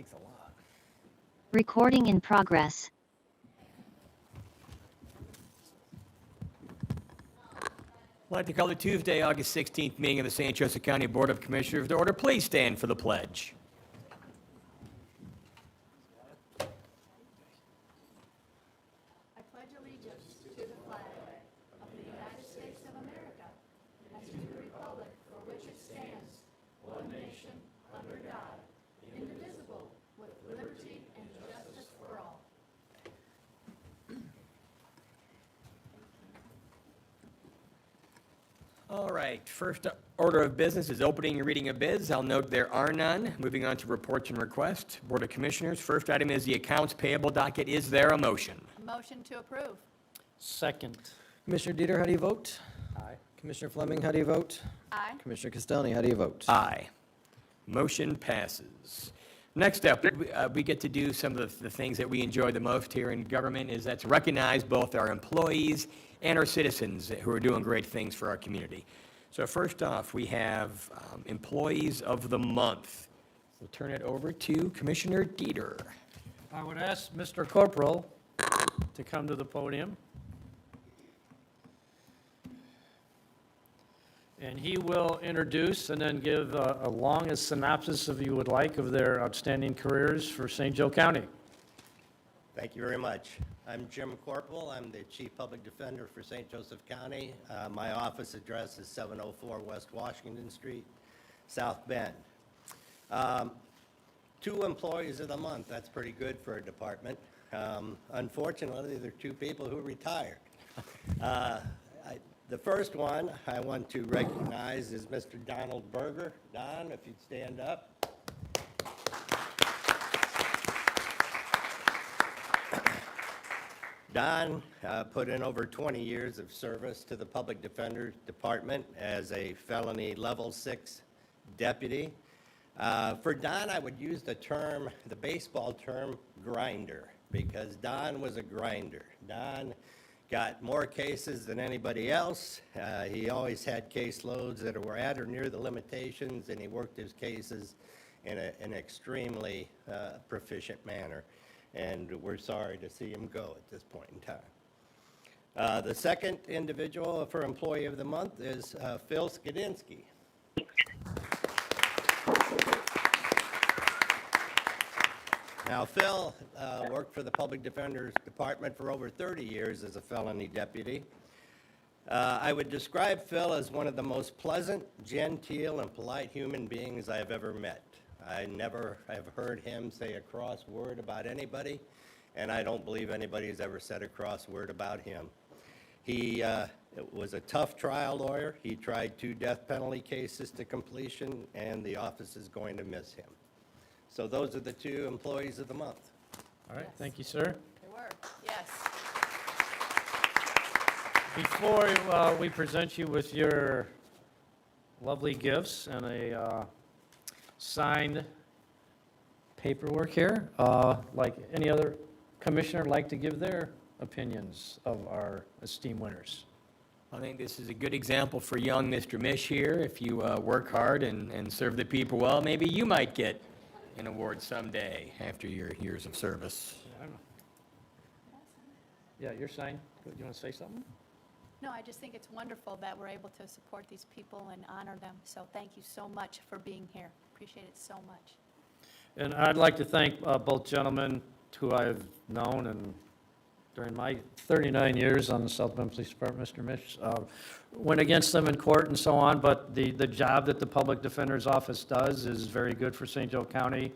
takes a lot. Recording in progress. I'd like to call the Tuesday, August 16th meeting of the St. Joseph County Board of Commissioners to order. Please stand for the pledge. I pledge allegiance to the flag of the United States of America and to the republic for which it stands, one nation, under God, indivisible, with liberty and justice for all. All right, first order of business is opening and reading of bids. I'll note there are none. Moving on to reports and requests. Board of Commissioners, first item is the accounts payable docket. Is there a motion? Motion to approve. Second. Commissioner Dieter, how do you vote? Aye. Commissioner Fleming, how do you vote? Aye. Commissioner Castelny, how do you vote? Aye. Motion passes. Next up, we get to do some of the things that we enjoy the most here in government, is that's recognize both our employees and our citizens who are doing great things for our community. So first off, we have Employees of the Month. We'll turn it over to Commissioner Dieter. I would ask Mr. Corpel to come to the podium. And he will introduce and then give a long as synopsis, if you would like, of their outstanding careers for St. Joe County. Thank you very much. I'm Jim Corpel. I'm the Chief Public Defender for St. Joseph County. My office address is 704 West Washington Street, South Bend. 2 employees of the month, that's pretty good for a department. Unfortunately, there are 2 people who retired. The first one I want to recognize is Mr. Donald Berger. Don, if you'd stand up. Don put in over 20 years of service to the Public Defender's Department as a felony level 6 deputy. For Don, I would use the baseball term grinder, because Don was a grinder. Don got more cases than anybody else. He always had caseloads that were at or near the limitations, and he worked his cases in an extremely proficient manner. And we're sorry to see him go at this point in time. The second individual for Employee of the Month is Phil Skidinski. Now, Phil worked for the Public Defender's Department for over 30 years as a felony deputy. I would describe Phil as one of the most pleasant, genteel, and polite human beings I have ever met. I never have heard him say a cross word about anybody, and I don't believe anybody's ever said a cross word about him. He was a tough trial lawyer. He tried 2 death penalty cases to completion, and the office is going to miss him. So those are the 2 employees of the month. All right, Yes. thank you, sir. They were, yes. Before we present you with your lovely gifts and a signed paperwork here, like any other commissioner like to give their opinions of our esteemed winners. I think this is a good example for young Mr. Mish here. If you work hard and serve the people well, maybe you might get an award someday after your years of service. I don't know. Yeah, you're signed. Do you want to say something? No, I just think it's wonderful that we're able to support these people and honor them. So thank you so much for being here. Appreciate it so much. And I'd like to thank both gentlemen who I've known and during my 39 years on the South Bend Police Department, Mr. Mish, went against them in court and so on, but the job that the Public Defender's Office does is very good for St. Joe County.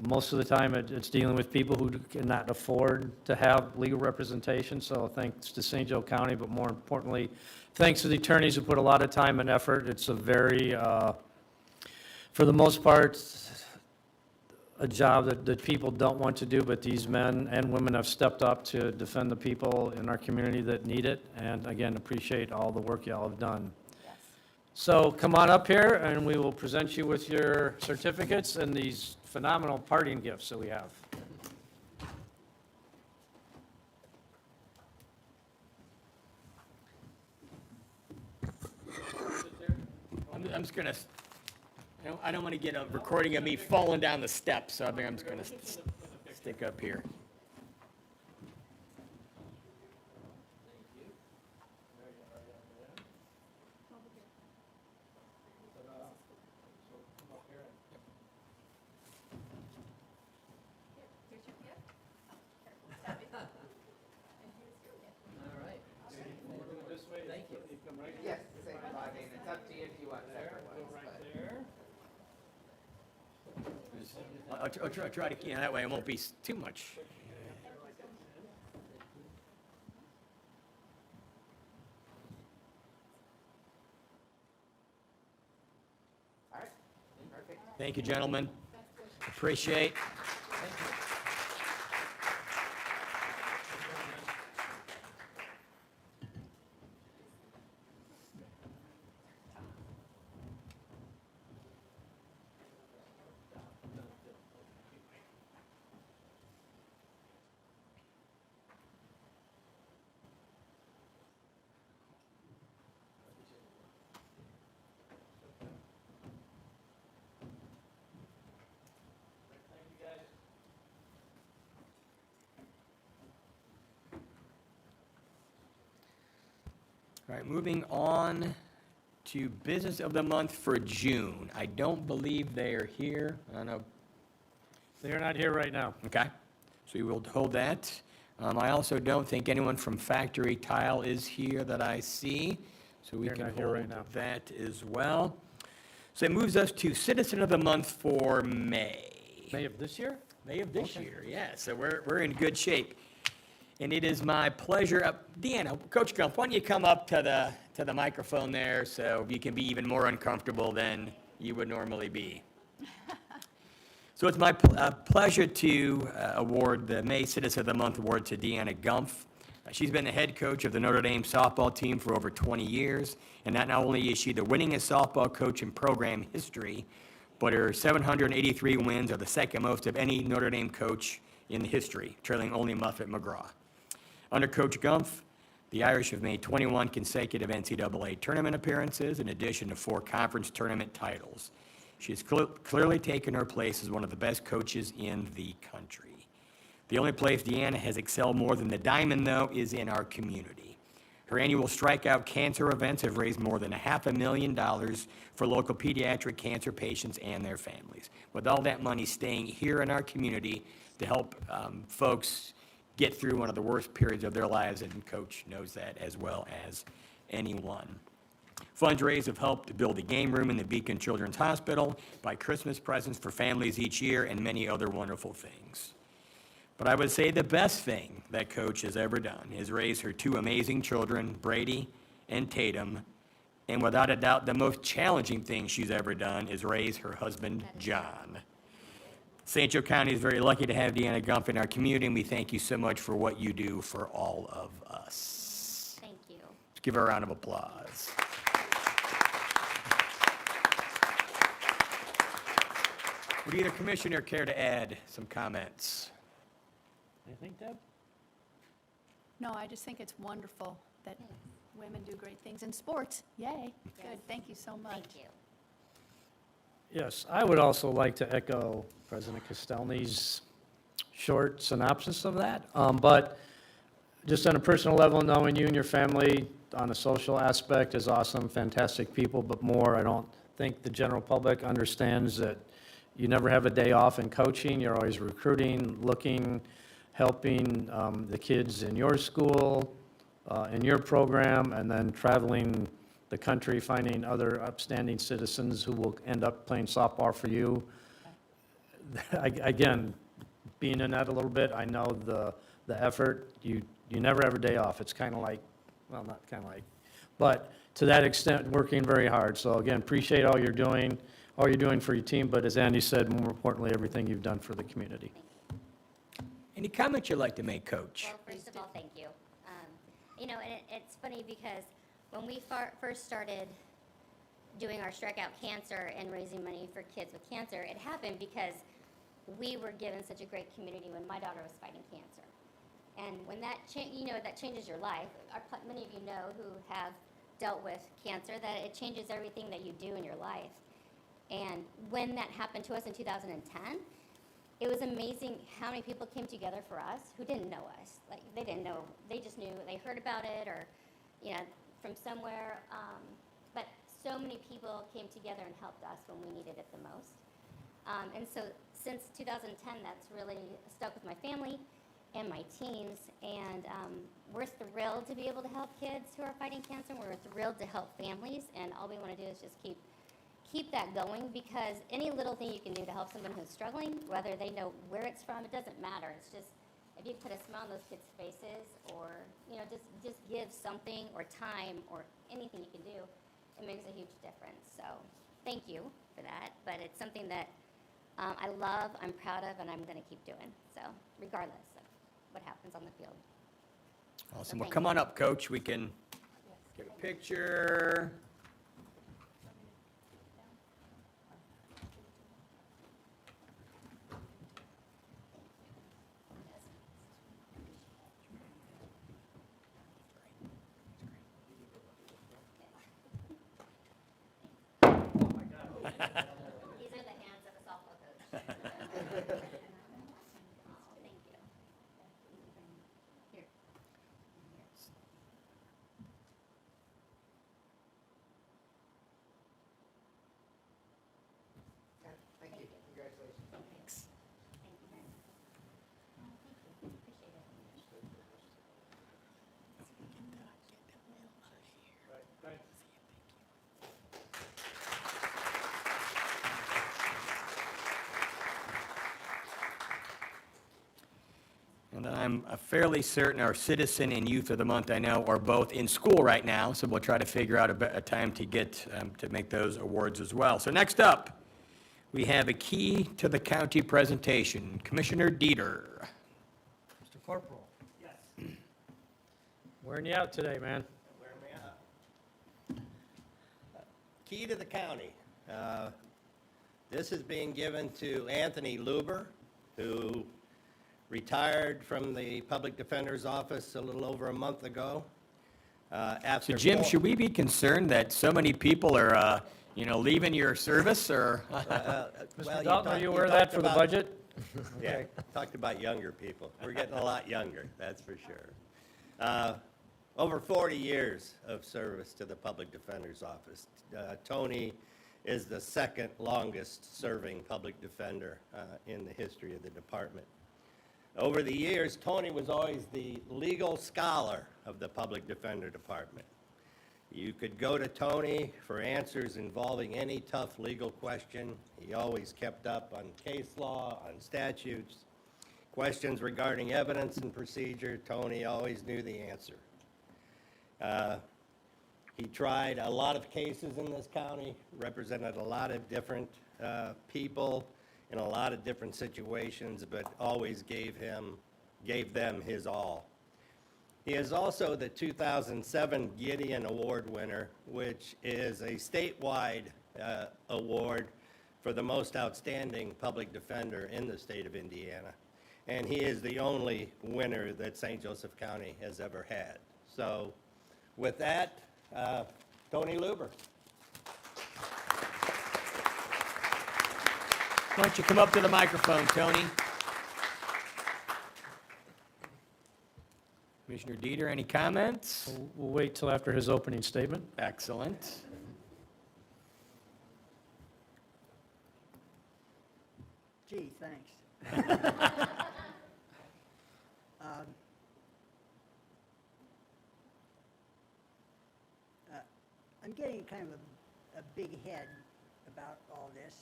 Most of the time, it's dealing with people who cannot afford to have legal representation, so thanks to St. Joe County, but more importantly, thanks to the attorneys who put a lot of time and effort. It's a very, for the most part, a job that people don't want to do, but these men and women have stepped up to defend the people in our community that need it, and again, appreciate all the work y'all have done. Yes. So come on up here, and we will present you with your certificates and these phenomenal parting gifts that we have. I'm just going to I don't want to get a recording of me falling down the steps, so I think I'm just going to stick up here. Here's your gift. Thank you. Yes, same, I mean, it's up to you if you want separate ones, but. I'll try to, that way it won't be too much. All right, perfect. Thank you, gentlemen. Appreciate. All right, moving on to business of the month for June. I don't believe they are here. I don't know. They're not here right now. Okay, so we will hold that. I also don't think anyone from Factory Tile is here that I see, so we They're can not here right hold now. that as well. So it moves us to Citizen of the Month for May. May of this year? May of this year, yeah, so we're in good shape. And it is my pleasure, Deanna, Coach Gump, why don't you come up to the microphone there so you can be even more uncomfortable than you would normally be. So it's my pleasure to award the May Citizen of the Month award to Deanna Gump. She's been the head coach of the Notre Dame softball team for over 20 years, and not only is she the winningest softball coach in program history, but her 783 wins are the second most of any Notre Dame coach in history, trailing only Muffet McGraw. Under Coach Gump, the Irish have made 21 consecutive NCAA tournament appearances, in addition to 4 conference tournament titles. She has clearly taken her place as one of the best coaches in the country. The only place Deanna has excelled more than the diamond, though, is in our community. Her annual Strikeout Cancer events have raised more than $500,000 for local pediatric cancer patients and their families, with all that money staying here in our community to help folks get through one of the worst periods of their lives, and Coach knows that as well as anyone. Funds raised have helped to build a game room in the Beacon Children's Hospital, buy Christmas presents for families each year, and many other wonderful things. But I would say the best thing that Coach has ever done is raise her 2 amazing children, Brady and Tatum, and without a doubt, the most challenging thing she's ever done is raise her husband, John. St. Joe County is very lucky to have Deanna Gump in our community, and we thank you so much for what you do for all of us. Thank you. Let's give her a round of applause. Would either commissioner care to add some comments? Anything, Deb? No, I just think it's wonderful that women do great things in sports. Yay. Good, thank you so much. Thank you. Yes, I would also like to echo President Castelny's short synopsis of that. But just on a personal level, knowing you and your family on a social aspect is awesome, fantastic people, but more, I don't think the general public understands that you never have a day off in coaching. You're always recruiting, looking, helping the kids in your school, in your program, and then traveling the country, finding other upstanding citizens who will end up playing softball for you. Again, being in that a little bit, I know the effort. You never have a day off. It's kind of like, well, not kind of like, but to that extent, working very hard. So again, appreciate all you're doing for your team, but as Andy said, more importantly, everything you've done for the community. Any comments you'd like to make, Coach? Well, first of all, thank you. And it's funny because when we first started doing our Strikeout Cancer and raising money for kids with cancer, it happened because we were given such a great community when my daughter was fighting cancer. And when that that changes your life. Many of you know who have dealt with cancer that it changes everything that you do in your life. And when that happened to us in 2010, it was amazing how many people came together for us who didn't know us. Like, they didn't know, they just knew, they heard about it or, you know, from somewhere. But so many people came together and helped us when we needed it the most. And so since 2010, that's really stuck with my family and my teens. And we're thrilled to be able to help kids who are fighting cancer. We're thrilled to help families. And all we want to do is just keep that going, because any little thing you can do to help someone who's struggling, whether they know where it's from, it doesn't matter. It's just, if you put a smile on those kids' faces, or, you know, just give something or time or anything you can do, it makes a huge difference. So thank you for that. But it's something that I love, I'm proud of, and I'm going to keep doing. So regardless of what happens on the field. Awesome. Well, come on up, Coach. We can get a picture. These are the hands of a softball coach. Thank you. Here. Thank you. Congratulations. Thanks. Thank you, guys. Thank you. Appreciate it. And I'm fairly certain our Citizen and Youth of the Month, I know, are both in school right now, so we'll try to figure out a time to get, to make those awards as well. So next up, we have a Key to the County presentation. Commissioner Dieter. Mr. Corporal? Yes. Wearing you out today, man. Wear me out. Key to the county. This is being given to Anthony Luber, who retired from the Public Defender's Office a little over a month ago. So After Jim, four- should we be concerned that so many people are, leaving your service, or? well, Mr. you Dalton, are talked- you you aware of that talked for the about- budget? Yeah, talked about younger people. We're getting a lot younger, that's for sure. Over 40 years of service to the Public Defender's Office. Tony is the second longest serving public defender in the history of the department. Over the years, Tony was always the legal scholar of the Public Defender Department. You could go to Tony for answers involving any tough legal question. He always kept up on case law, on statutes, questions regarding evidence and procedure. Tony always knew the answer. He tried a lot of cases in this county, represented a lot of different people in a lot of different situations, but always gave them his all. He is also the 2007 Gideon Award winner, which is a statewide award for the most outstanding public defender in the state of Indiana. And he is the only winner that St. Joseph County has ever had. So with that, Tony Luber. Why don't you come up to the microphone, Tony? Commissioner Dieter, any comments? We'll wait till after his opening statement. Excellent. Gee, thanks. I'm getting kind of a big head about all this,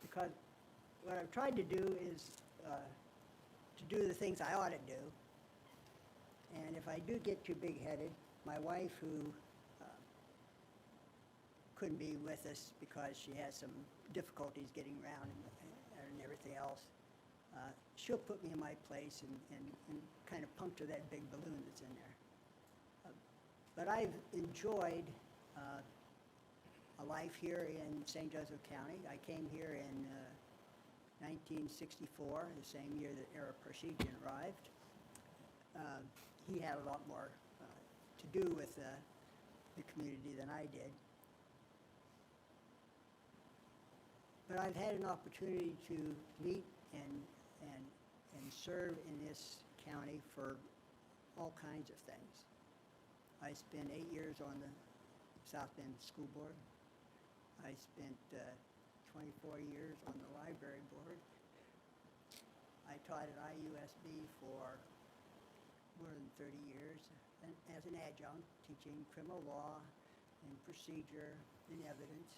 because what I've tried to do is to do the things I ought to do. And if I do get too big-headed, my wife, who couldn't be with us because she has some difficulties getting around and everything else, she'll put me in my place and kind of puncture that big balloon that's in there. But I've enjoyed a life here in St. Joseph County. I came here in 1964, the same year that Eric Pershigian arrived. He had a lot more to do with the community than I did. But I've had an opportunity to meet and serve in this county for all kinds of things. I spent 8 years on the South Bend School Board. I spent 24 years on the library board. I taught at IUSB for more than 30 years and as an adjunct, teaching criminal law and procedure and evidence,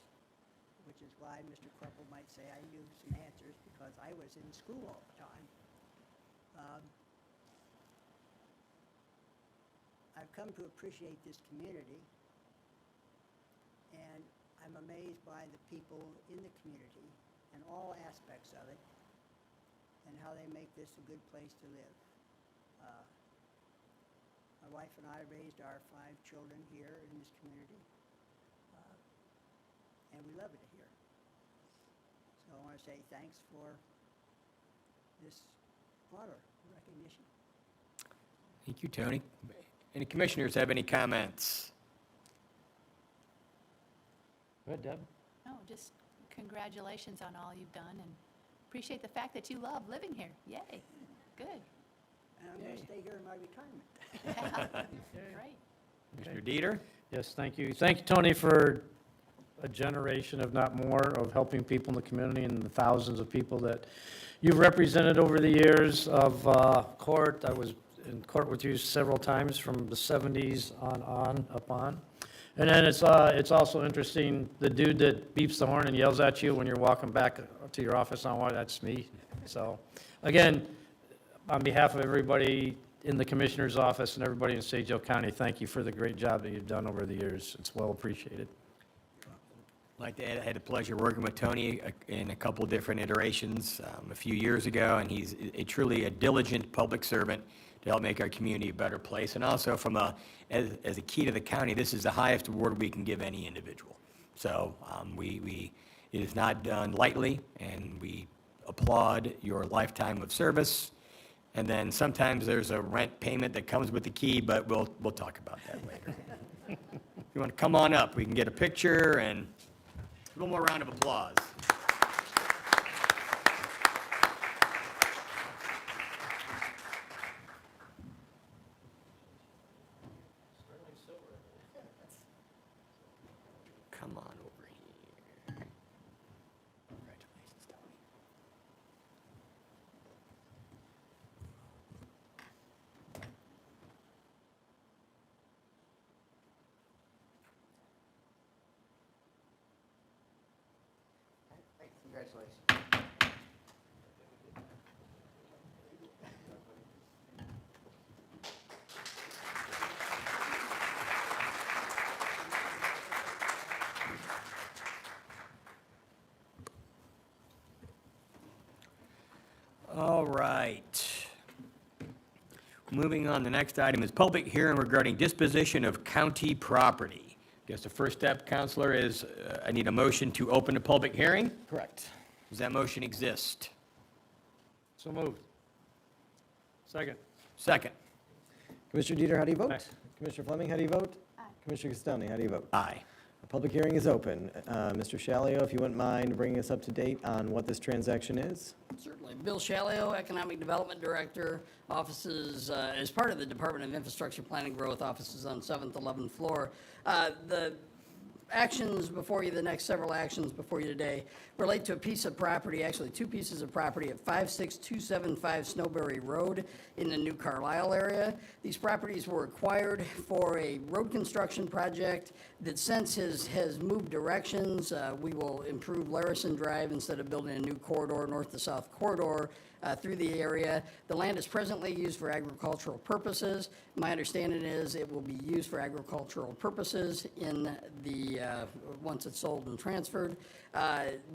which is why Mr. Corpel might say I knew some answers because I was in school all the time. I've come to appreciate this community, and I'm amazed by the people in the community and all aspects of it, and how they make this a good place to live. My wife and I raised our 5 children here in this community, and we love it here. So I want to say thanks for this honor, recognition. Thank you, Tony. Any commissioners have any comments? Go ahead, Deb. No, just congratulations on all you've done, and appreciate the fact that you love living here. Yay, good, And I'm going to stay here in my retirement. great. Commissioner Dieter? Yes, thank you. Thank you, Tony, for a generation, if not more, of helping people in the community and the thousands of people that you've represented over the years of court. I was in court with you several times from the 70s up on. And then it's also interesting, the dude that beeps the horn and yells at you when you're walking back to your office on why, that's me. So, again, on behalf of everybody in the Commissioner's office and everybody in St. Joe County, thank you for the great job that you've done over the years. It's well appreciated. I'd like to add, I had the pleasure of working with Tony in a couple of different iterations a few years ago, and he's truly a diligent public servant to help make our community a better place. And also as a key to the county, this is the highest award we can give any individual. So it is not done lightly, and we applaud your lifetime of service. And then sometimes there's a rent payment that comes with the key, but we'll talk about that later. If you want to come on up, we can get a picture and one more round of applause. Come on over here. Congratulations, Tony. Congratulations. All right. Moving on, the next item is public hearing regarding disposition of county property. Guess the first step, Counselor, is I need a motion to open a public hearing. Correct. Does that motion exist? So moved. Second. Second. Commissioner Dieter, how do you vote? Aye. Commissioner Fleming, how do you vote? Aye. Commissioner Castelny, how do you vote? Aye. The public hearing is open. Mr. Shalio, if you wouldn't mind bringing us up to date on what this transaction is? Certainly. Bill Shalio, Economic Development Director, offices, as part of the Department of Infrastructure Planning Growth, offices on 7th, 11th floor. The actions before you, the next several actions before you today, relate to a piece of property, actually 2 pieces of property at 56275 Snowberry Road in the New Carlisle area. These properties were acquired for a road construction project that since has moved directions. We will improve Larison Drive instead of building a new corridor, north to south corridor, through the area. The land is presently used for agricultural purposes. My understanding is it will be used for agricultural purposes in the, once it's sold and transferred.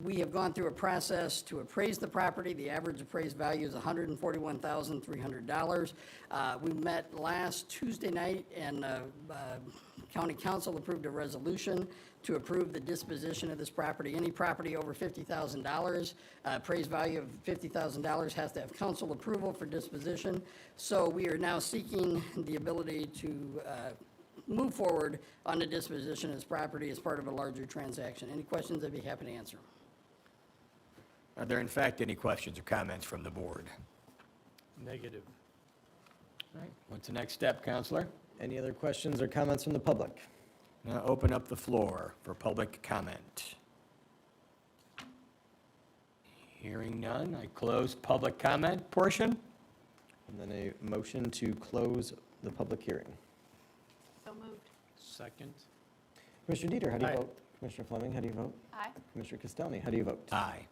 We have gone through a process to appraise the property. The average appraised value is $141,300. We met last Tuesday night, and County Council approved a resolution to approve the disposition of this property. Any property over $50,000, appraised value of $50,000 has to have council approval for disposition. So we are now seeking the ability to move forward on the disposition of this property as part of a larger transaction. Any questions, I'd be happy to answer. Are there in fact any questions or comments from the board? Negative. All right, what's the next step, Counselor? Any other questions or comments from the public? Now open up the floor for public comment. Hearing none, I close public comment portion. And then a motion to close the public hearing. So moved. Second. Commissioner Dieter, how do you Aye. vote? Commissioner Fleming, how do you vote? Aye. Commissioner Castelny, how do you vote? Aye.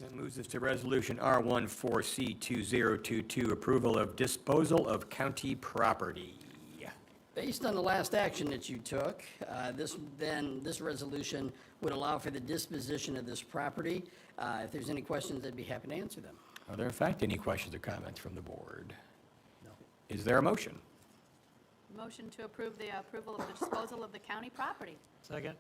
That moves us to Resolution R14C2022, approval of disposal of county property. Based on the last action that you took, this resolution would allow for the disposition of this property. If there's any questions, I'd be happy to answer them. Are there in fact any questions or comments from the board? No. Is there a motion? Motion to approve the approval of the disposal of the county property. Second.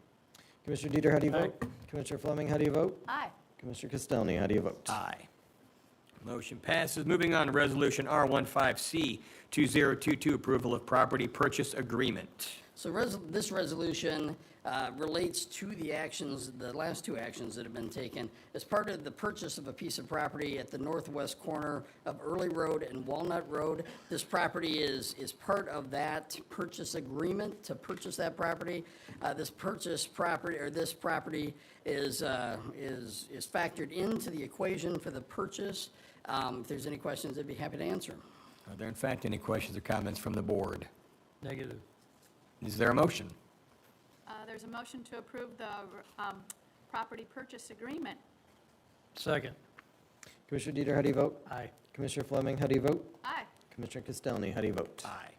Commissioner Dieter, how do you Aye. vote? Commissioner Fleming, how do you vote? Aye. Commissioner Castelny, how do you vote? Aye. Motion passes. Moving on to Resolution R15C2022, approval of property purchase agreement. So this resolution relates to the actions, the last two actions that have been taken as part of the purchase of a piece of property at the northwest corner of Early Road and Walnut Road. This property is part of that purchase agreement to purchase that property. This property is factored into the equation for the purchase. If there's any questions, I'd be happy to answer them. Are there in fact any questions or comments from the board? Negative. Is there a motion? There's a motion to approve the property purchase agreement. Second. Commissioner Dieter, how do you vote? Aye. Commissioner Fleming, how do you vote? Aye. Commissioner Castelny, how do you vote? Aye.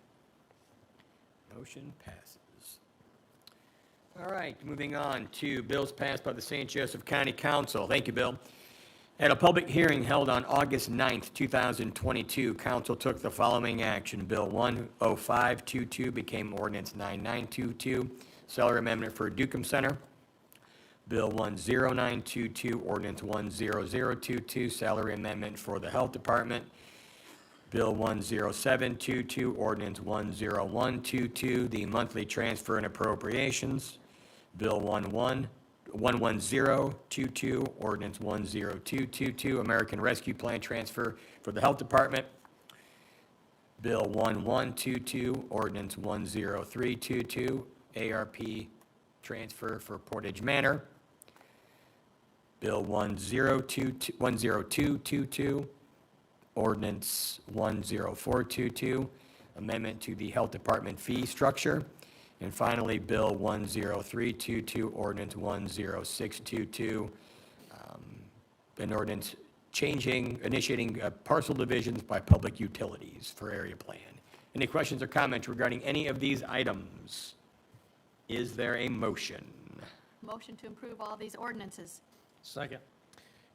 Motion passes. All right, moving on to bills passed by the St. Joseph County Council. Thank you, Bill. At a public hearing held on August 9th, 2022, council took the following action. Bill 10522 became ordinance 9922, salary amendment for Dukem Center. Bill 10922, ordinance 10022, salary amendment for the Health Department. Bill 10722, ordinance 10122, the monthly transfer and appropriations. Bill 11022, ordinance 10222, American Rescue Plan transfer for the Health Department. Bill 1122, ordinance 10322, ARP transfer for Portage Manor. Bill 10222, ordinance 10422, amendment to the Health Department fee structure. And finally, Bill 10322, ordinance 10622, an ordinance initiating parcel divisions by public utilities for area plan. Any questions or comments regarding any of these items? Is there a motion? Motion to approve all these ordinances. Second.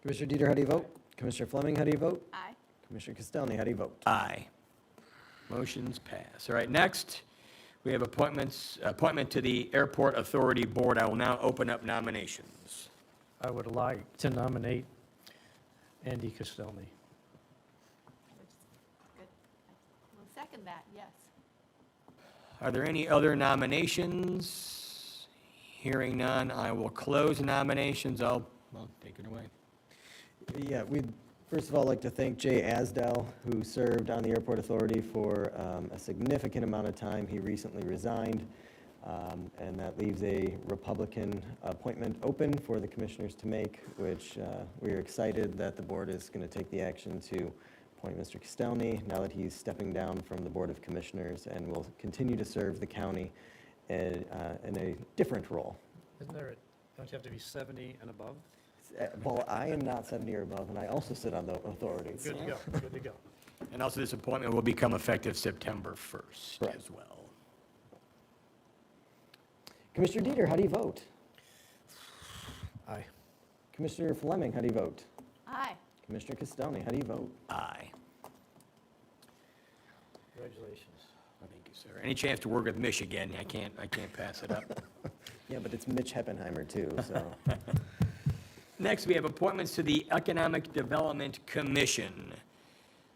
Commissioner Dieter, how do you vote? Commissioner Fleming, how do you vote? Aye. Commissioner Castelny, how do you vote? Aye. Motion's pass. All right, next, we have appointment to the Airport Authority Board. I will now open up nominations. I would like to nominate Andy Castelny. Good. We'll second that, yes. Are there any other nominations? Hearing none, I will close nominations. I'll take it away. Yeah, we'd first of all like to thank Jay Asdell, who served on the Airport Authority for a significant amount of time. He recently resigned, and that leaves a Republican appointment open for the commissioners to make, which we are excited that the board is going to take the action to appoint Mr. Castelny now that he's stepping down from the Board of Commissioners and will continue to serve the county in a different role. Isn't there, don't you have to be 70 and above? Well, I am not 70 or above, and I also sit on the authority. Good to go, good to go. And also, this appointment will become effective September 1st Correct. as well. Commissioner Dieter, how do you vote? Aye. Commissioner Fleming, how do you vote? Aye. Commissioner Castelny, how do you vote? Aye. Congratulations. Thank you, sir. Any chance to work with Michigan? I can't pass it up. Yeah, but it's Mitch Heppenheimer too, so. Next, we have appointments to the Economic Development Commission.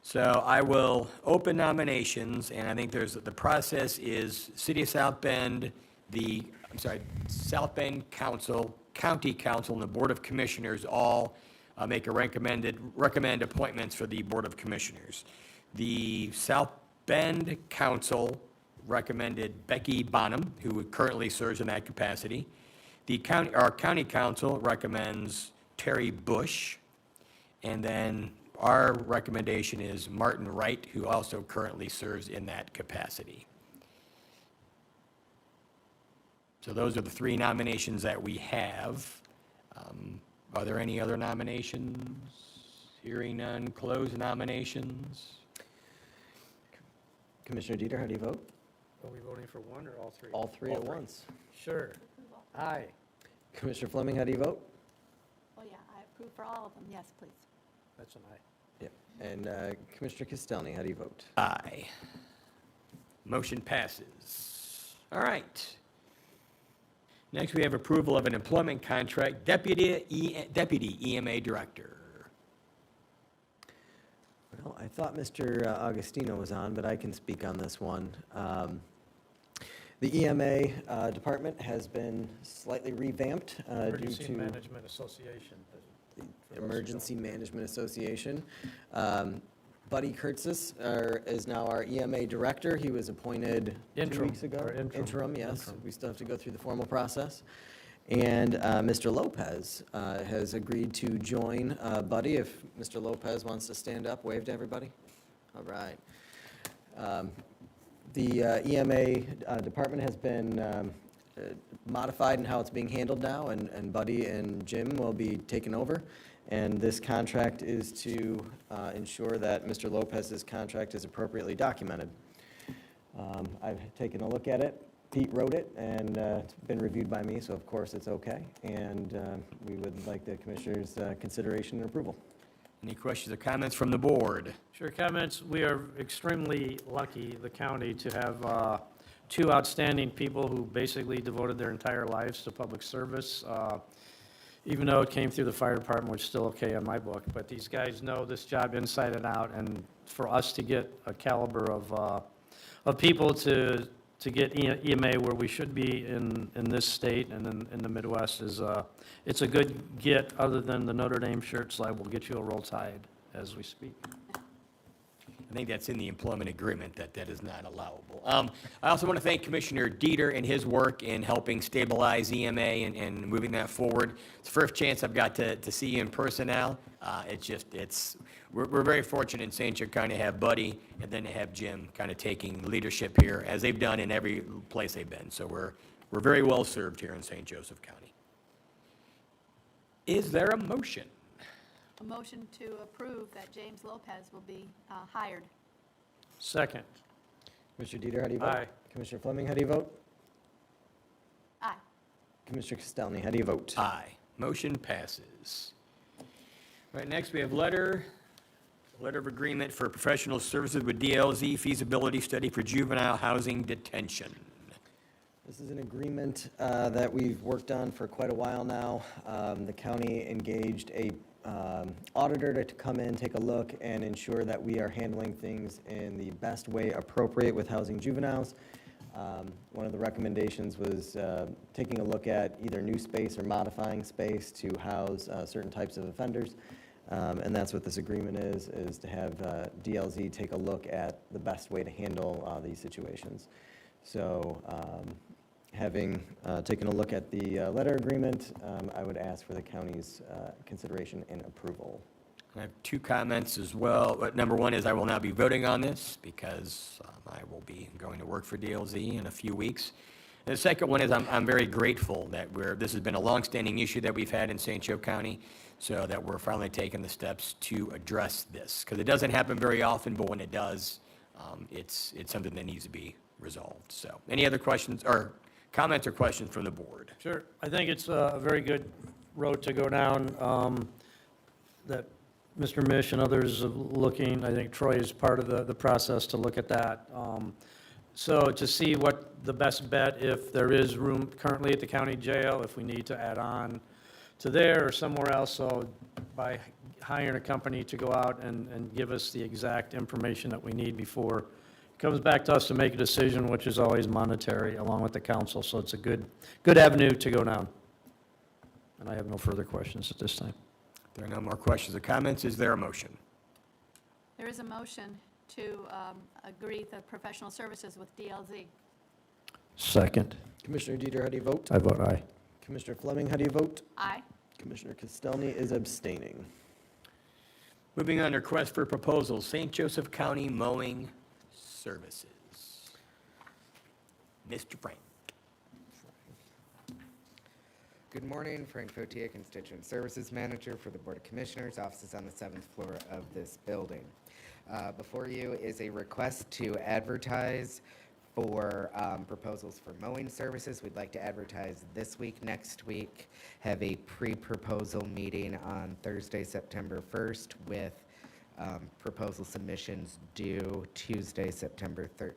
So I will open nominations, and I think the process is City of South Bend, South Bend Council, County Council and the Board of Commissioners all recommend appointments for the Board of Commissioners. The South Bend Council recommended Becky Bonham, who currently serves in that capacity. Our county council recommends Terry Bush, and then our recommendation is Martin Wright, who also currently serves in that capacity. So those are the 3 nominations that we have. Are there any other nominations? Hearing none, close nominations. Commissioner Dieter, how do you vote? Are we voting for one or all 3? All 3 at once. Sure. Aye. Commissioner Fleming, how do you vote? Oh, yeah, I approve for all of them, yes, please. That's an aye. Yep. And Commissioner Castelny, how do you vote? Aye. Motion passes. All right. Next, we have approval of an employment contract, Deputy EMA Director. Well, I thought Mr. Augustino was on, but I can speak on this one. The EMA department has been slightly revamped due Emergency to Management Association. the Emergency Management Association. Buddy Kurtzis is now our EMA director. He was appointed 2 Interim, weeks ago. or interim. Yes. Interim. We still have to go through the formal process. And Mr. Lopez has agreed to join Buddy. If Mr. Lopez wants to stand up, wave to everybody. All right. The EMA department has been modified in how it's being handled now, and Buddy and Jim will be taken over. And this contract is to ensure that Mr. Lopez's contract is appropriately documented. I've taken a look at it. Pete wrote it, and it's been reviewed by me, so of course it's okay. And we would like the commissioners' consideration and approval. Any questions or comments from the board? Sure, comments. We are extremely lucky, the county, to have 2 outstanding people who basically devoted their entire lives to public service. Even though it came through the fire department, which is still okay on my book, but these guys know this job inside and out, and for us to get a caliber of people to get EMA where we should be in this state and in the Midwest is, it's a good get, other than the Notre Dame shirts, like we'll get you a Roll Tide as we speak. I think that's in the employment agreement, that is not allowable. I also want to thank Commissioner Dieter and his work in helping stabilize EMA and moving that forward. It's the first chance I've got to see you in person now. We're very fortunate in St. Joe County to have Buddy and then to have Jim kind of taking leadership here, as they've done in every place they've been. So we're very well served here in St. Joseph County. Is there a motion? A motion to approve that James Lopez will be hired. Second. Commissioner Dieter, how do you vote? Aye. Commissioner Fleming, how do you vote? Aye. Commissioner Castelny, how do you vote? Aye. Motion passes. All right, next we have letter of agreement for professional services with DLZ feasibility study for juvenile housing detention. This is an agreement that we've worked on for quite a while now. The county engaged a auditor to come in, take a look, and ensure that we are handling things in the best way appropriate with housing juveniles. One of the recommendations was taking a look at either new space or modifying space to house certain types of offenders. And that's what this agreement is to have DLZ take a look at the best way to handle these situations. So having taken a look at the letter agreement, I would ask for the county's consideration and approval. I have 2 comments as well. Number 1 is I will not be voting on this because I will be going to work for DLZ in a few weeks. And the second one is I'm very grateful that this has been a longstanding issue that we've had in St. Joe County, so that we're finally taking the steps to address this. Because it doesn't happen very often, but when it does, it's something that needs to be resolved. So any other questions or comments or questions from the board? Sure. I think it's a very good road to go down, that Mr. Mish and others are looking. I think Troy is part of the process to look at that. So to see what the best bet, if there is room currently at the county jail, if we need to add on to there or somewhere else, so by hiring a company to go out and give us the exact information that we need before it comes back to us to make a decision, which is always monetary, along with the council, so it's a good avenue to go down. And I have no further questions at this time. There are no more questions or comments. Is there a motion? There is a motion to agree the professional services with DLZ. Second. Commissioner Dieter, how do you vote? I vote aye. Commissioner Fleming, how do you vote? Aye. Commissioner Castelny is abstaining. Moving on to request for proposals, St. Joseph County Mowing Services. Mr. Frank. Good morning, Frank Fotier, Constituent Services Manager for the Board of Commissioners, offices on the 7th floor of this building. Before you is a request to advertise for proposals for mowing services. We'd like to advertise this week, next week, have a pre-proposal meeting on Thursday, September 1st, with proposal submissions due Tuesday, September 13th.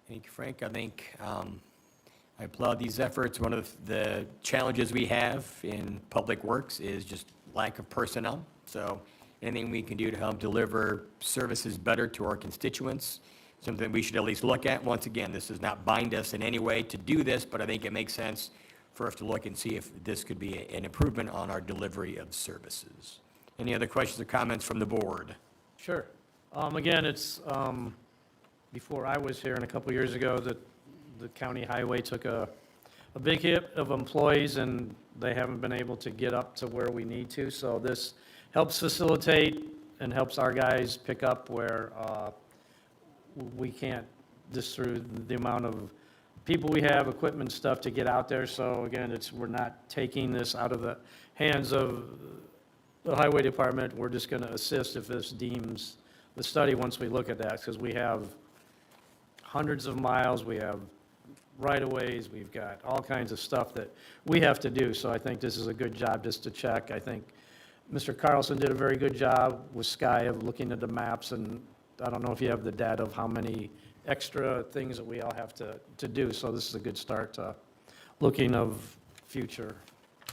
Thank you, Frank. I think I applaud these efforts. One of the challenges we have in public works is just lack of personnel. So anything we can do to help deliver services better to our constituents, something we should at least look at. Once again, this does not bind us in any way to do this, but I think it makes sense for us to look and see if this could be an improvement on our delivery of services. Any other questions or comments from the board? Sure. Again, it's, before I was here and a couple years ago, that the county highway took a big hit of employees, and they haven't been able to get up to where we need to. So this helps facilitate and helps our guys pick up where we can't, just through the amount of people we have, equipment, stuff to get out there. So again, we're not taking this out of the hands of the highway department. We're just going to assist if this deems the study once we look at that, because we have hundreds of miles, we have right-of-ways, we've got all kinds of stuff that we have to do. So I think this is a good job just to check. I think Mr. Carlson did a very good job with Sky of looking at the maps, and I don't know if you have the data of how many extra things that we all have to do. So this is a good start to looking of future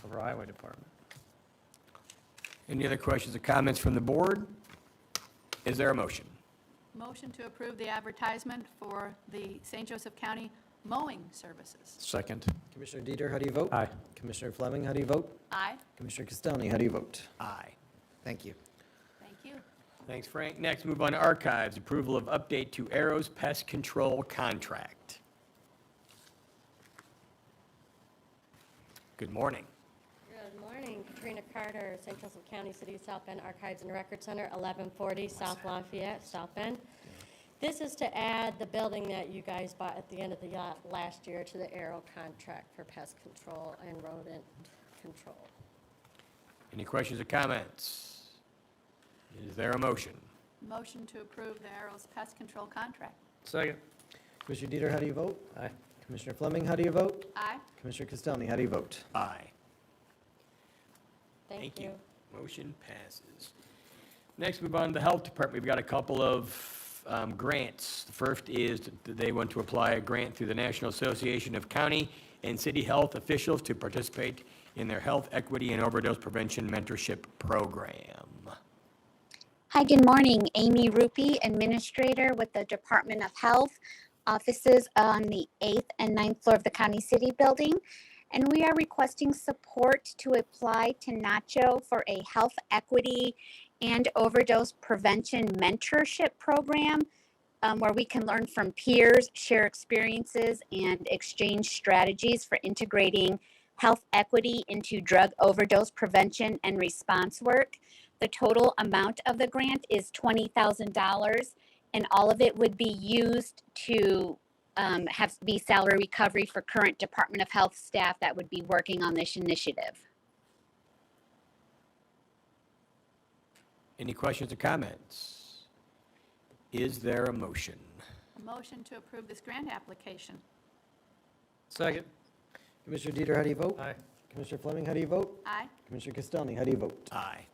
of our highway department. Any other questions or comments from the board? Is there a motion? Motion to approve the advertisement for the St. Joseph County Mowing Services. Second. Commissioner Dieter, how do you vote? Aye. Commissioner Fleming, how do you vote? Aye. Commissioner Castelny, how do you vote? Aye. Thank you. Thank you. Thanks, Frank. Next, move on to archives. Approval of update to Arrows Pest Control contract. Good morning. Good morning, Katrina Carter, St. Joseph County, City of South Bend Archives and Record Center, 1140 South Lafayette, South Bend. This is to add the building that you guys bought at the end of the last year to the Arrow contract for pest control and rodent control. Any questions or comments? Is there a motion? Motion to approve the Arrows Pest Control contract. Second. Commissioner Dieter, how do you vote? Aye. Commissioner Fleming, how do you vote? Aye. Commissioner Castelny, how do you vote? Aye. Thank you. Motion passes. Next, move on to the Health Department. We've got a couple of grants. The first is that they want to apply a grant through the National Association of County and City Health Officials to participate in their Health Equity and Overdose Prevention Mentorship Program. Hi, good morning. Amy Rupi, Administrator with the Department of Health, offices on the 8th and 9th floor of the County City Building. And we are requesting support to apply to NACHO for a Health Equity and Overdose Prevention Mentorship Program, where we can learn from peers, share experiences, and exchange strategies for integrating health equity into drug overdose prevention and response work. The total amount of the grant is $20,000, and all of it would be used to be salary recovery for current Department of Health staff that would be working on this initiative. Any questions or comments? Is there a motion? A motion to approve this grant application. Second. Commissioner Dieter, how do you vote? Aye. Commissioner Fleming, how do you vote? Aye. Commissioner Castelny, how do you vote? Aye.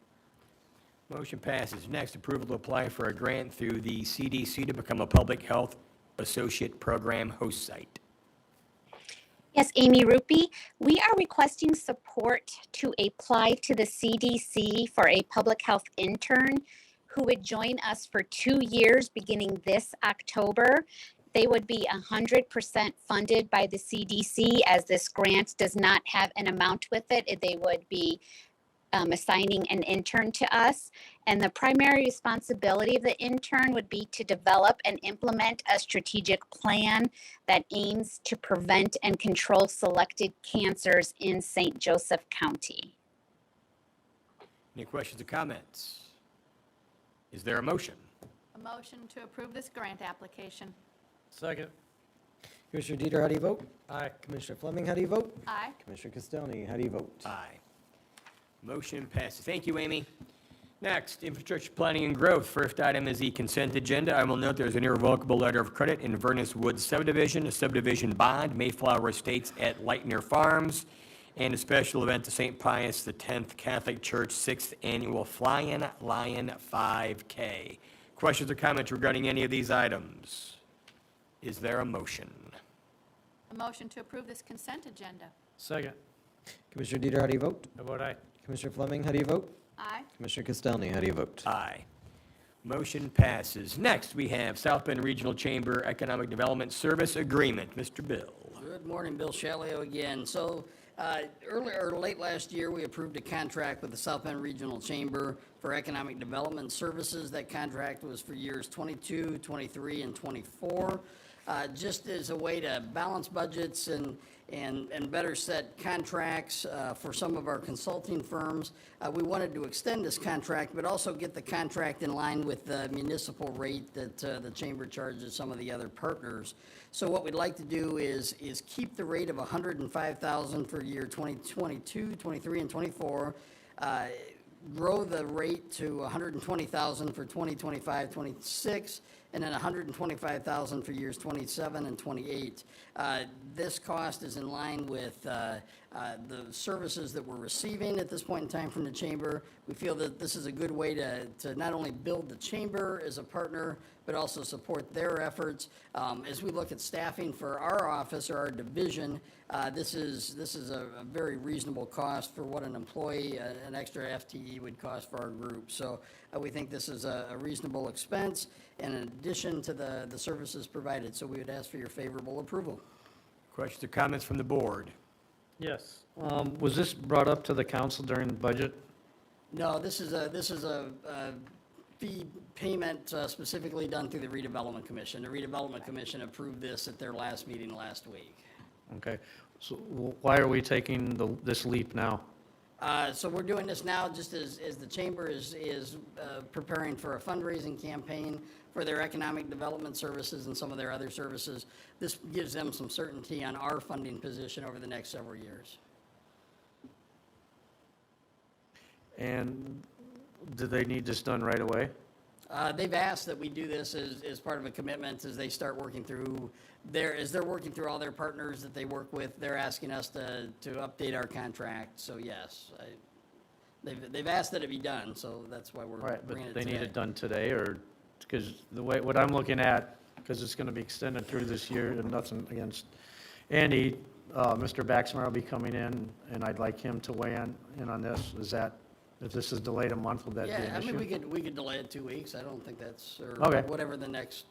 Motion passes. Next, approval to apply for a grant through the CDC to become a Public Health Associate Program host site. Yes, Amy Rupi, we are requesting support to apply to the CDC for a public health intern who would join us for 2 years beginning this October. They would be 100% funded by the CDC, as this grant does not have an amount with it. They would be assigning an intern to us. And the primary responsibility of the intern would be to develop and implement a strategic plan that aims to prevent and control selected cancers in St. Joseph County. Any questions or comments? Is there a motion? A motion to approve this grant application. Second. Commissioner Dieter, how do you vote? Aye. Commissioner Fleming, how do you vote? Aye. Commissioner Castelny, how do you vote? Aye. Motion passes. Thank you, Amy. Next, infrastructure planning and growth. First item is the consent agenda. I will note there's an irrevocable letter of credit in Vernus Woods subdivision, a subdivision bond, Mayflower Estates at Lightner Farms, and a special event to St. Pius X Catholic Church 6th Annual Flying Lion 5K. Questions or comments regarding any of these items? Is there a motion? A motion to approve this consent agenda. Second. Commissioner Dieter, how do you vote? How about aye? Commissioner Fleming, how do you vote? Aye. Commissioner Castelny, how do you vote? Aye. Motion passes. Next, we have South Bend Regional Chamber Economic Development Service Agreement. Mr. Bill. Good morning, Bill Shalio again. So earlier, or late last year, we approved a contract with the South Bend Regional Chamber for Economic Development Services. That contract was for years 22, 23, and 24. Just as a way to balance budgets and better set contracts for some of our consulting firms, we wanted to extend this contract, but also get the contract in line with the municipal rate that the chamber charges some of the other partners. So what we'd like to do is keep the rate of $105,000 for year 2022, 23, and 24, grow the rate to $120,000 for 2025, 26, and then $125,000 for years 27 and 28. This cost is in line with the services that we're receiving at this point in time from the chamber. We feel that this is a good way to not only build the chamber as a partner, but also support their efforts. As we look at staffing for our office or our division, this is a very reasonable cost for what an employee, an extra FTE would cost for our group. So we think this is a reasonable expense in addition to the services provided. So we would ask for your favorable approval. Questions or comments from the board? Yes. Was this brought up to the council during the budget? No, this is a fee payment specifically done through the redevelopment commission. The redevelopment commission approved this at their last meeting last week. Okay. So why are we taking this leap now? So we're doing this now just as the chamber is preparing for a fundraising campaign for their economic development services and some of their other services. This gives them some certainty on our funding position over the next several years. And do they need this done right away? They've asked that we do this as part of a commitment as they start working through as they're working through all their partners that they work with, they're asking us to update our contract. So yes, they've asked that it be done, so that's why we're Right, bringing it but they today. need it done today, or, because what I'm looking at, because it's going to be extended through this year, and nothing against Andy, Mr. Baxmer will be coming in, and I'd like him to weigh in on this. Is that, if this is delayed a month, would that be Yeah, an I mean, issue? we could delay it 2 weeks. I don't think that's, or Okay. whatever the next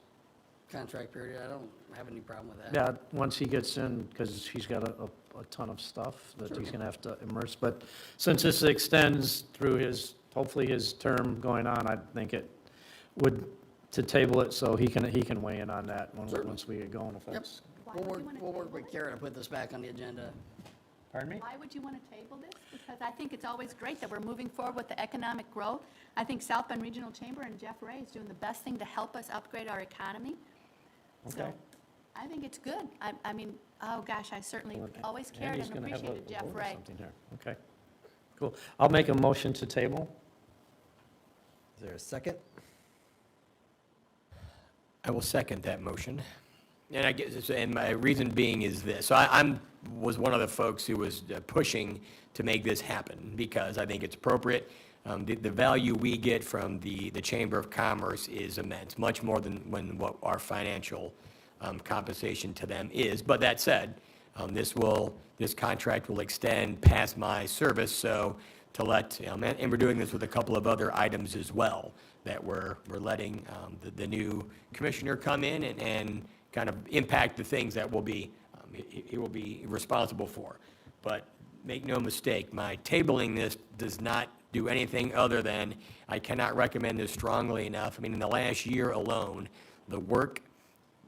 contract period, I don't have any problem with that. Yeah, once he gets in, because he's got a ton of stuff that he's going to have to immerse. But since this extends through hopefully his term going on, I think it would, to table it so he can weigh in on that Certainly. once we get going, if that's. We'll work with Kara to put this back on the agenda. Pardon me? Why would you want to table this? Because I think it's always great that we're moving forward with the economic growth. I think South Bend Regional Chamber and Jeff Ray is doing the best thing to help us upgrade our economy. So Okay. I think it's good. I mean, oh gosh, I certainly always cared Andy's and gonna have a appreciated Jeff vote or Ray. something here. Okay, cool. I'll make a motion to table. Is there a second? I will second that motion. And I guess, and my reason being is this. So was one of the folks who was pushing to make this happen because I think it's appropriate. The value we get from the Chamber of Commerce is immense, much more than what our financial compensation to them is. But that said, this contract will extend past my service, so to let, and we're doing this with a couple of other items as well, that we're letting the new commissioner come in and kind of impact the things that will be, he will be responsible for. But make no mistake, my tabling this does not do anything other than, I cannot recommend this strongly enough. I mean, in the last year alone, the work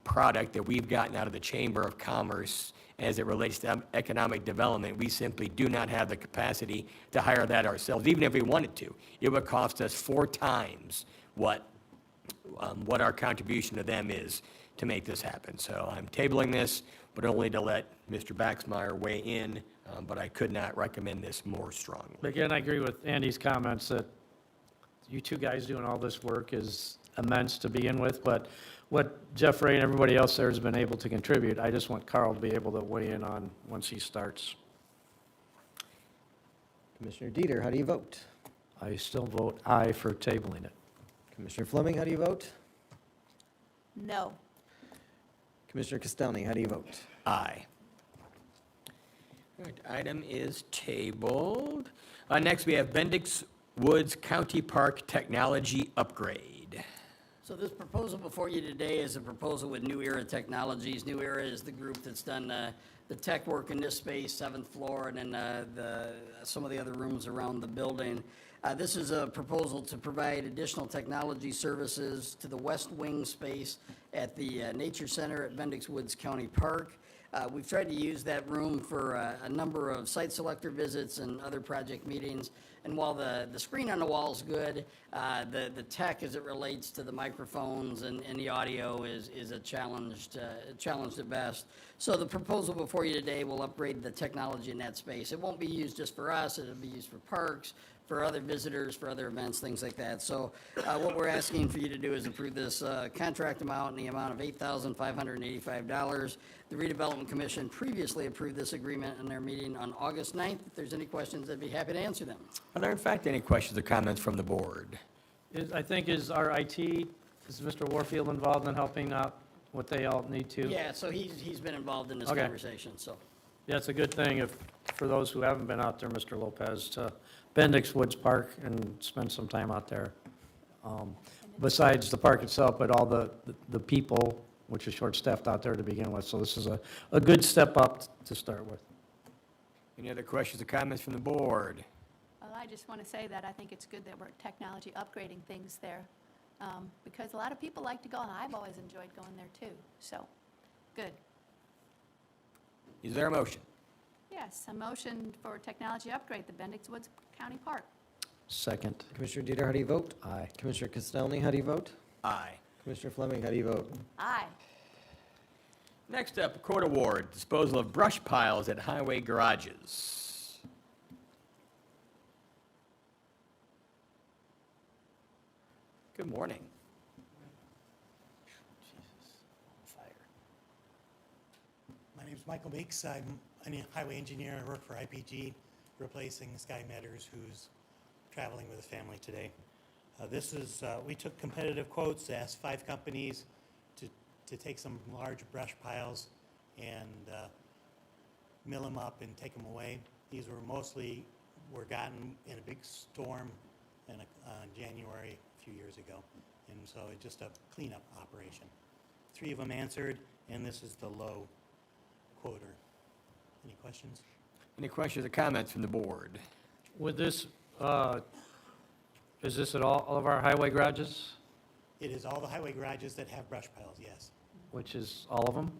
product that we've gotten out of the Chamber of Commerce as it relates to economic development, we simply do not have the capacity to hire that ourselves, even if we wanted to. It would cost us 4 times what our contribution to them is to make this happen. So I'm tabling this, but only to let Mr. Baxmeyer weigh in, but I could not recommend this more strongly. Again, I agree with Andy's comments that you two guys doing all this work is immense to begin with, but what Jeff Ray and everybody else there has been able to contribute, I just want Carl to be able to weigh in on once he starts. Commissioner Dieter, how do you vote? I still vote aye for tabling it. Commissioner Fleming, how do you vote? No. Commissioner Castelny, how do you vote? Aye. All right, item is tabled. Next, we have Bendix Woods County Park Technology Upgrade. So this proposal before you today is a proposal with New Era Technologies. New Era is the group that's done the tech work in this space, 7th floor, and then some of the other rooms around the building. This is a proposal to provide additional technology services to the West Wing space at the Nature Center at Bendix Woods County Park. We've tried to use that room for a number of site selector visits and other project meetings. And while the screen on the wall is good, the tech as it relates to the microphones and the audio is a challenge at best. So the proposal before you today will upgrade the technology in that space. It won't be used just for us, it'll be used for parks, for other visitors, for other events, things like that. So what we're asking for you to do is approve this contract amount in the amount of $8,585. The Redevelopment Commission previously approved this agreement in their meeting on August 9th. If there's any questions, I'd be happy to answer them. Are there in fact any questions or comments from the board? I think is our IT, is Mr. Warfield involved in helping out what they all need to? Yeah, so he's been involved in this Okay. conversation, so. Yeah, it's a good thing if, for those who haven't been out there, Mr. Lopez, to Bendix Woods Park and spend some time out there. Besides the park itself, but all the people, which is short-staffed out there to begin with. So this is a good step up to start with. Any other questions or comments from the board? Well, I just want to say that I think it's good that we're technology upgrading things there, because a lot of people like to go, and I've always enjoyed going there too. So, good. Is there a motion? Yes, a motion for technology upgrade, the Bendix Woods County Park. Second. Commissioner Dieter, how do you vote? Aye. Commissioner Castelny, how do you vote? Aye. Commissioner Fleming, how do you vote? Aye. Next up, court award, disposal of brush piles at highway garages. Good morning. My name's Michael Meeks. I'm a highway engineer. I work for IPG, replacing Sky Metters, who's traveling with his family today. We took competitive quotes, asked 5 companies to take some large brush piles and mill them up and take them away. These were gotten in a big storm in January a few years ago, and so it's just a cleanup operation. 3 of them answered, and this is the low quoter. Any questions? Any questions or comments from the board? With this, is this at all of our highway garages? It is all the highway garages that have brush piles, yes. Which is all of them?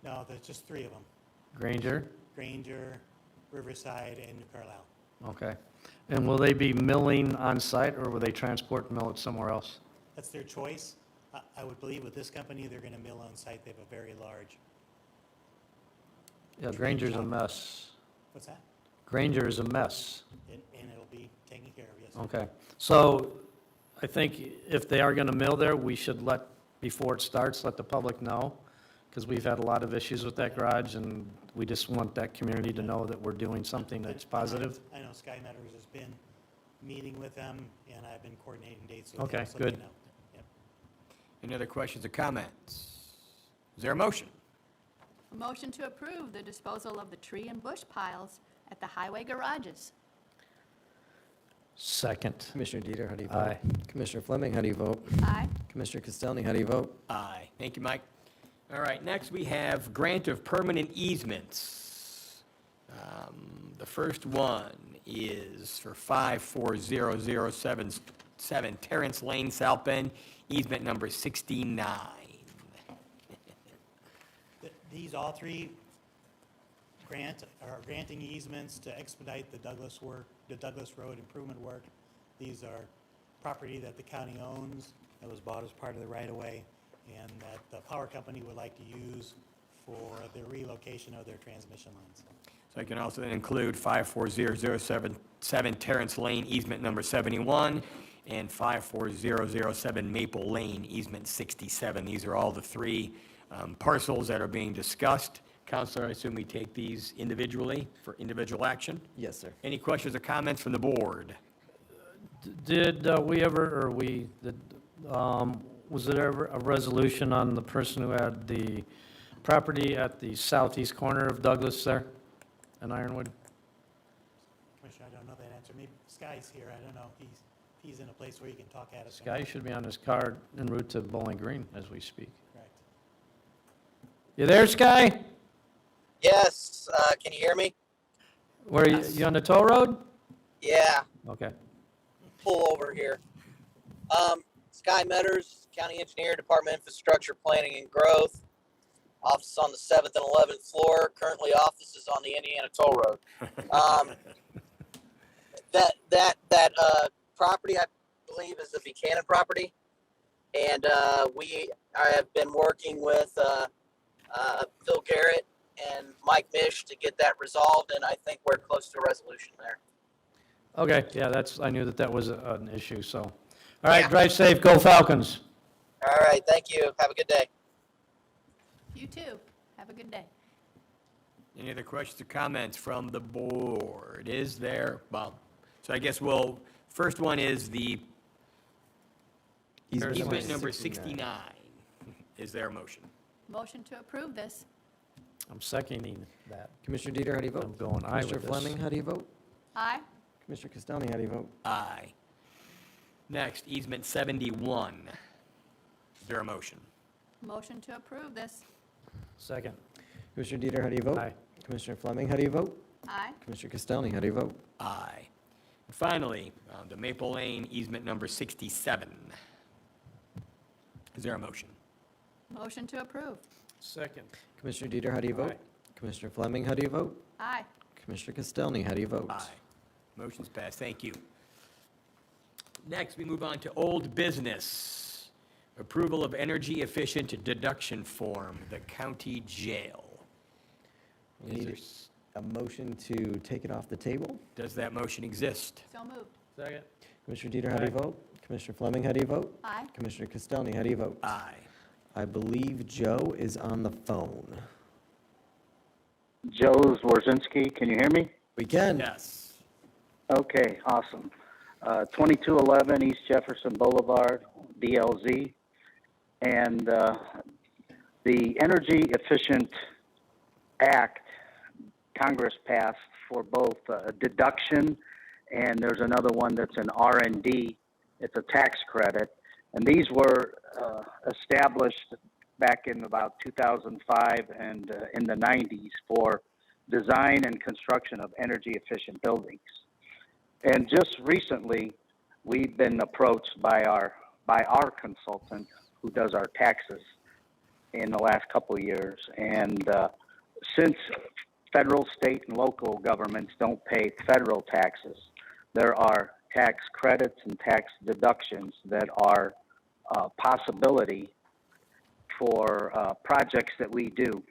No, there's just 3 of them. Granger? Granger, Riverside, and New Carlisle. Okay. And will they be milling on site, or will they transport and mill it somewhere else? That's their choice. I would believe with this company, they're going to mill on site. They have a very large. Yeah, Granger's a mess. What's that? Granger is a mess. And it'll be taken care of, yes. Okay. So I think if they are going to mill there, we should before it starts, let the public know, because we've had a lot of issues with that garage, and we just want that community to know that we're doing something that's positive. I know Sky Metters has been meeting with them, and I've been coordinating dates with Okay, them. So they good. know. Yep. Any other questions or comments? Is there a motion? A motion to approve the disposal of the tree and bush piles at the highway garages. Second. Commissioner Dieter, how do you vote? Aye. Commissioner Fleming, how do you vote? Aye. Commissioner Castelny, how do you vote? Aye. Thank you, Mike. All right, next we have grant of permanent easements. The first one is for 54007 Terrence Lane, South Bend, easement number 69. These all three are granting easements to expedite the Douglas Road improvement work. These are property that the county owns, that was bought as part of the right-of-way, and that the power company would like to use for the relocation of their transmission lines. So I can also include 54007 Terrence Lane, easement number 71, and 54007 Maple Lane, easement 67. These are all the three parcels that are being discussed. Counselor, I assume we take these individually for individual action? Yes, sir. Any questions or comments from the board? Did we ever, or was there ever a resolution on the person who had the property at the southeast corner of Douglas there in Ironwood? Commissioner, I don't know that answer. Maybe Sky's here, I don't know. He's in a place where he can talk at us. Sky should be on his car en route to Bowling Green as we speak. Correct. You there, Sky? Yes, can you hear me? Where are you on the toll road? Yeah, Okay. pull over here. Sky Metters, County Engineer, Department of Infrastructure Planning and Growth. Office on the 7th and 11th floor. Currently offices on the Indiana Toll Road. That property, I believe, is the Buchanan property. And I have been working with Phil Garrett and Mike Mish to get that resolved, and I think we're close to a resolution there. Okay, yeah, I knew that was an issue, so. All right, drive safe, go Falcons. All right, thank you. Have a good day. You too. Have a good day. Any other questions or comments from the board? Is there, well, so I guess first one is the easement number 69. Is there a motion? Motion to approve this. I'm seconding that. Commissioner Dieter, how do you vote? I'm going aye with Commissioner this. Fleming, how do you vote? Aye. Commissioner Castelny, how do you vote? Aye. Next, easement 71. Is there a motion? Motion to approve this. Second. Commissioner Dieter, how do you vote? Aye. Commissioner Fleming, how do you vote? Aye. Commissioner Castelny, how do you vote? Aye. And finally, the Maple Lane easement number 67. Is there a motion? Motion to approve. Second. Commissioner Dieter, how do you vote? Aye. Commissioner Fleming, how do you vote? Aye. Commissioner Castelny, how do you vote? Aye. Motion's passed. Thank you. Next, we move on to old business. Approval of energy efficient deduction form, the county jail. We Is need there a motion to take it off the table. Does that motion exist? So moved. Second. Commissioner Dieter, how do you Aye. vote? Commissioner Fleming, how do you vote? Aye. Commissioner Castelny, how do you vote? Aye. I believe Joe is on the phone. Joe Zworzynski, can you hear me? We can. Yes. Okay, awesome. 2211 East Jefferson Boulevard, DLZ. And the Energy Efficient Act, Congress passed for both deduction, and there's another one that's an R&D. It's a tax credit. And these were established back in about 2005 and in the 90s for design and construction of energy efficient buildings. And just recently, we've been approached by our consultant who does our taxes in the last couple of years. And since federal, state, and local governments don't pay federal taxes, there are tax credits and tax deductions that are a possibility for projects that we do.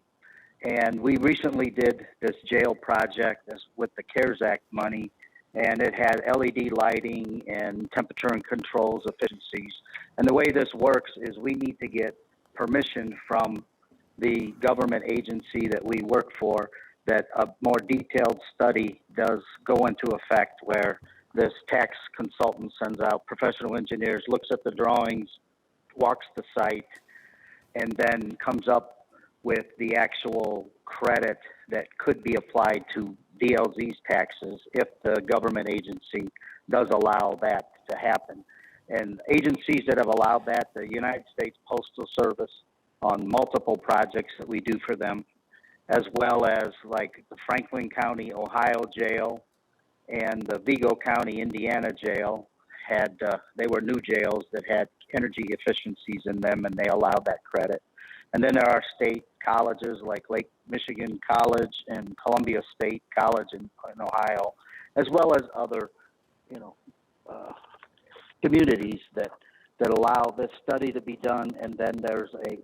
And we recently did this jail project with the CARES Act money, and it had LED lighting and temperature and controls efficiencies. And the way this works is we need to get permission from the government agency that we work for that a more detailed study does go into effect, where this tax consultant sends out professional engineers, looks at the drawings, walks the site, and then comes up with the actual credit that could be applied to DLZ's taxes if the government agency does allow that to happen. And agencies that have allowed that, the United States Postal Service, on multiple projects that we do for them, as well as like the Franklin County, Ohio jail and the Vigo County, Indiana jail had, they were new jails that had energy efficiencies in them, and they allowed that credit. And then there are state colleges like Lake Michigan College and Columbia State College in Ohio, as well as other, communities that allow this study to be done. And then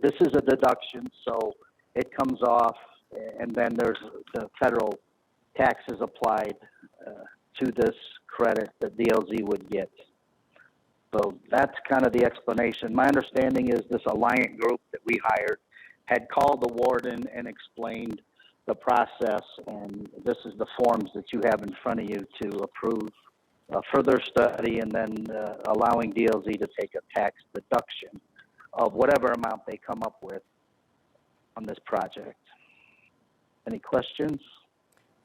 this is a deduction, so it comes off, and then there's the federal taxes applied to this credit that DLZ would get. So that's kind of the explanation. My understanding is this Alliant group that we hired had called the warden and explained the process, and this is the forms that you have in front of you to approve further study, and then allowing DLZ to take a tax deduction of whatever amount they come up with on this project. Any questions?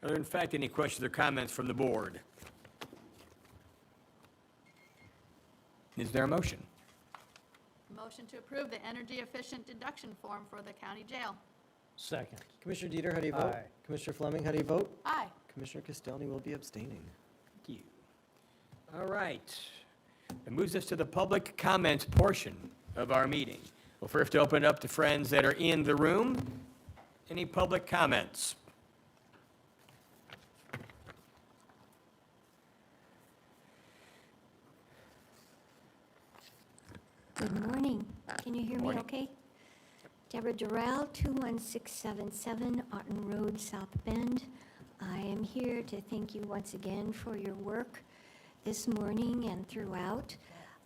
Are there in fact any questions or comments from the board? Is there a motion? Motion to approve the energy efficient deduction form for the county jail. Second. Commissioner Dieter, how do you vote? Aye. Commissioner Fleming, how do you vote? Aye. Commissioner Castelny will be abstaining. Thank you. All right. It moves us to the public comments portion of our meeting. We'll first open up to friends that are in the room. Any public comments? Good morning. Can you hear me Morning. okay? Deborah Durrell, 21677 Otten Road, South Bend. I am here to thank you once again for your work this morning and throughout.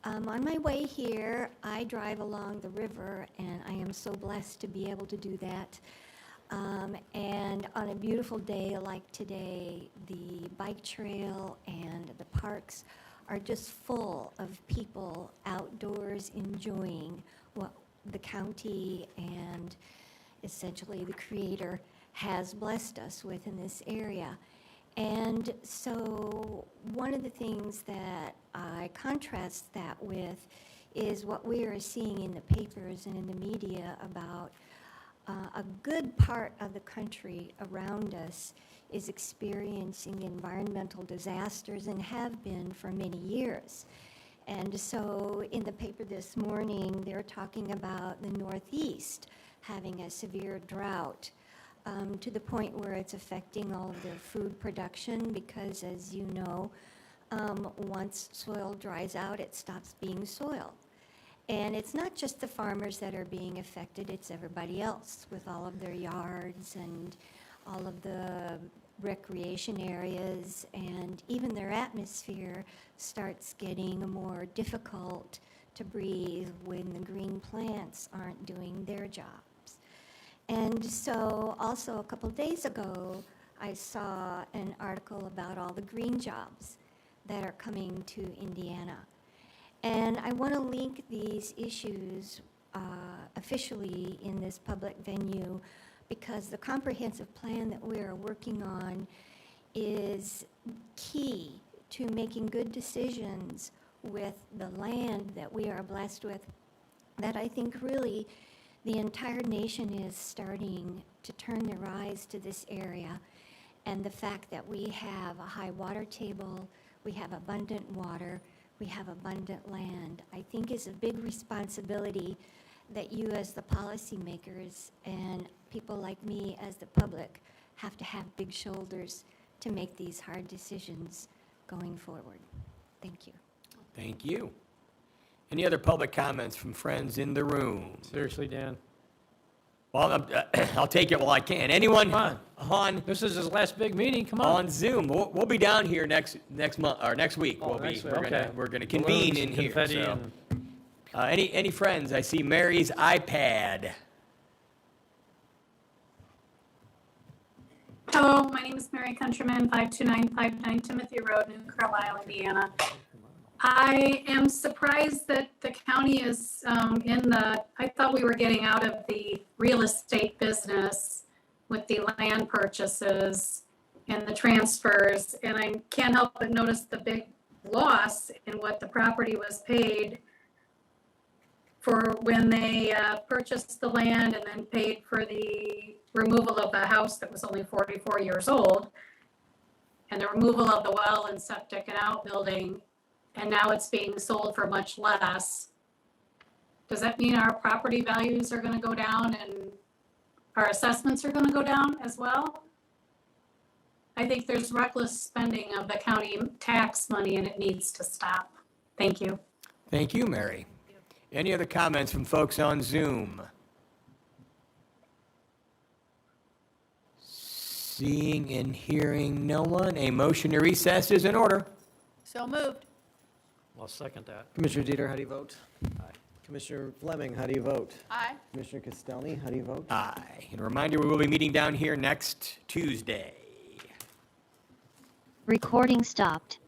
On my way here, I drive along the river, and I am so blessed to be able to do that. And on a beautiful day like today, the bike trail and the parks are just full of people outdoors enjoying what the county and essentially the Creator has blessed us with in this area. And so one of the things that I contrast that with is what we are seeing in the papers and in the media about a good part of the country around us is experiencing environmental disasters and have been for many years. And so in the paper this morning, they're talking about the Northeast having a severe drought to the point where it's affecting all of their food production because, as you know, once soil dries out, it stops being soil. And it's not just the farmers that are being affected, it's everybody else with all of their yards and all of the recreation areas, and even their atmosphere starts getting more difficult to breathe when the green plants aren't doing their jobs. And so also a couple days ago, I saw an article about all the green jobs that are coming to Indiana. And I want to link these issues officially in this public venue because the comprehensive plan that we are working on is key to making good decisions with the land that we are blessed with, that I think really the entire nation is starting to turn their eyes to this area. And the fact that we have a high water table, we have abundant water, we have abundant land, I think is a big responsibility that you as the policymakers and people like me as the public have to have big shoulders to make these hard decisions going forward. Thank you. Thank you. Any other public comments from friends in the room? Seriously, Dan? Well, I'll take it while I can. Anyone Come on This is his last big meeting, come on. on Zoom? We'll be down here next month or next week. Oh, next week, okay. We're gonna convene Balloons in and here. confetti So. and- Any friends? I see Mary's iPad. Hello, my name is Mary Countryman, 52959 Timothy Road, New Carlisle, Indiana. I am surprised that the county is I thought we were getting out of the real estate business with the land purchases and the transfers, and I can't help but notice the big loss in what the property was paid for when they purchased the land and then paid for the removal of the house that was only 44 years old, and the removal of the well and septic and outbuilding, and now it's being sold for much less. Does that mean our property values are gonna go down and our assessments are gonna go down as well? I think there's reckless spending of the county tax money and it needs to stop. Thank you. Thank you, Mary. Any other comments from folks on Zoom? Seeing and hearing no one, a motion to recess is in order. So moved. I'll second that. Commissioner Dieter, how do you vote? Aye. Commissioner Fleming, how do you vote? Aye. Commissioner Castelny, how do you vote? Aye. And a reminder, we will be meeting down here next Tuesday. Recording stopped.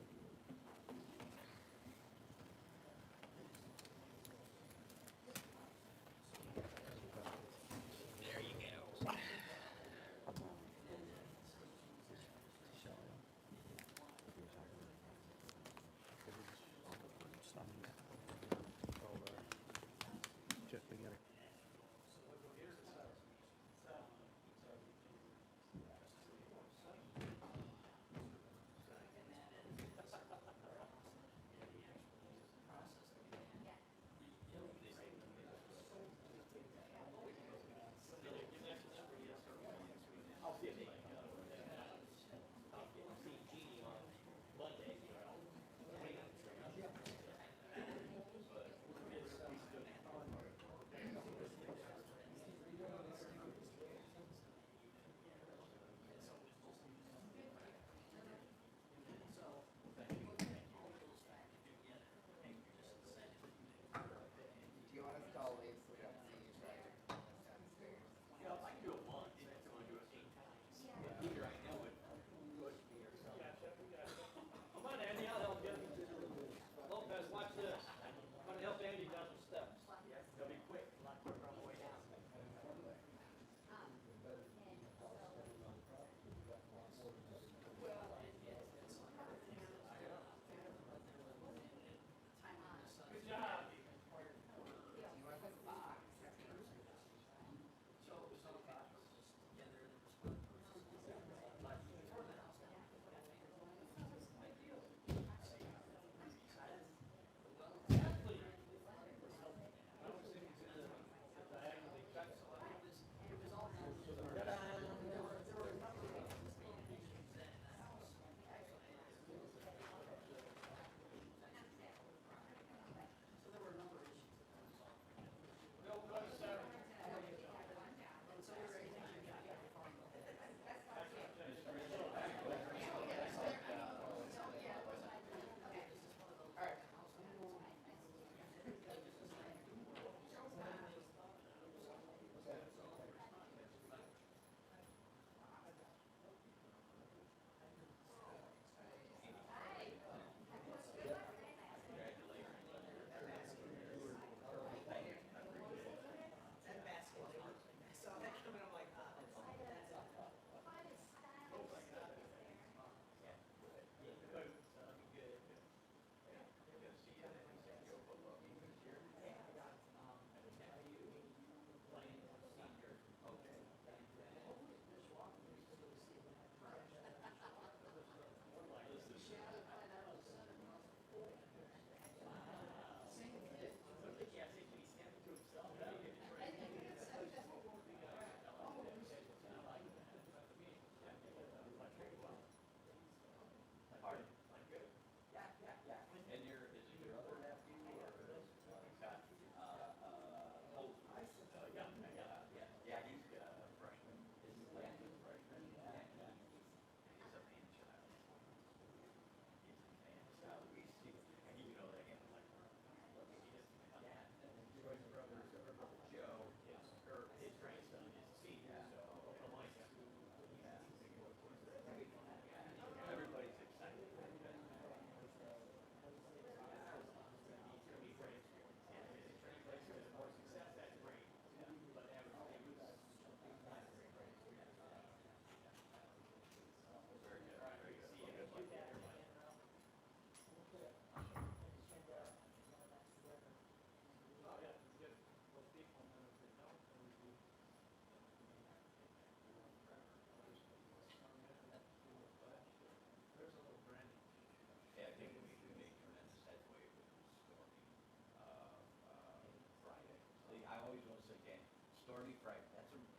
Stormy Friday. That's a